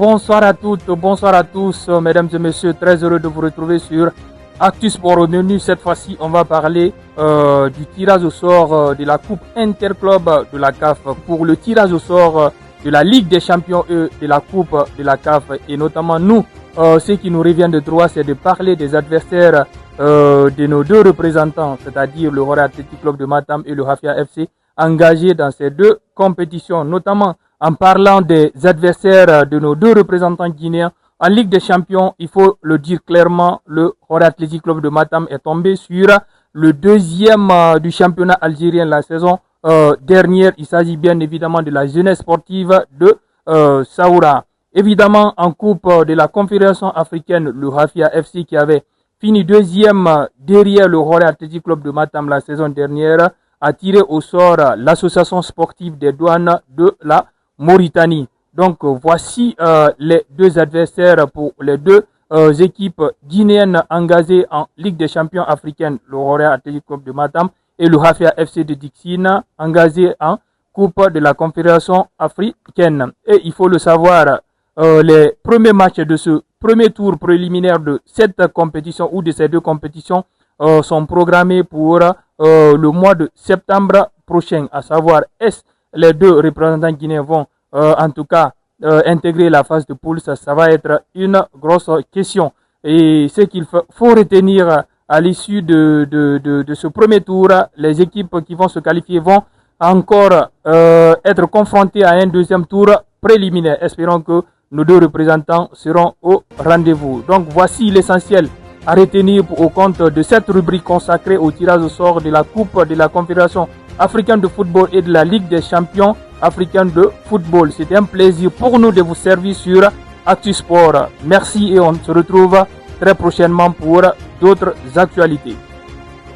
Bonsoir à toutes, bonsoir à tous, mesdames et messieurs, très heureux de vous retrouver sur Actu Sport au menu. Cette fois-ci, on va parler du tirage au sort de la Coupe Interclub de la CAF pour le tirage au sort de la Ligue des Champions et de la Coupe de la CAF. Et notamment nous, ce qui nous revient de droit, c'est de parler des adversaires de nos deux représentants, c'est-à-dire le Horae Athletic Club de Matam et le Hafia FC, engagés dans ces deux compétitions, notamment en parlant des adversaires de nos deux représentants guinéens. En Ligue des Champions, il faut le dire clairement, le Horae Athletic Club de Matam est tombé sur le deuxième du championnat algérien la saison dernière. Il s'agit bien évidemment de la jeunesse sportive de Saoura. Évidemment, en Coupe de la Confédération africaine, le Hafia FC qui avait fini deuxième derrière le Horae Athletic Club de Matam la saison dernière a tiré au sort l'association sportive des douanes de la Mauritanie. Donc voici les deux adversaires pour les deux équipes guinéennes engagées en Ligue des Champions africaine, le Horae Athletic Club de Matam et le Hafia FC de Dixine, engagés en Coupe de la Confédération africaine. Et il faut le savoir, les premiers matchs de ce premier tour préliminaire de cette compétition ou de ces deux compétitions sont programmés pour le mois de septembre prochain, à savoir est-ce les deux représentants guinéens vont en tout cas intégrer la phase de poule. Ça va être une grosse question. Et ce qu'il faut retenir à l'issue de ce premier tour, les équipes qui vont se qualifier vont encore être confrontées à un deuxième tour préliminaire. Espérons que nos deux représentants seront au rendez-vous. Donc voici l'essentiel à retenir au compte de cette rubrique consacrée au tirage au sort de la Coupe de la Confédération africaine de football et de la Ligue des champions africaine de football. C'était un plaisir pour nous de vous servir sur Actu Sport. Merci et on se retrouve très prochainement pour d'autres actualités.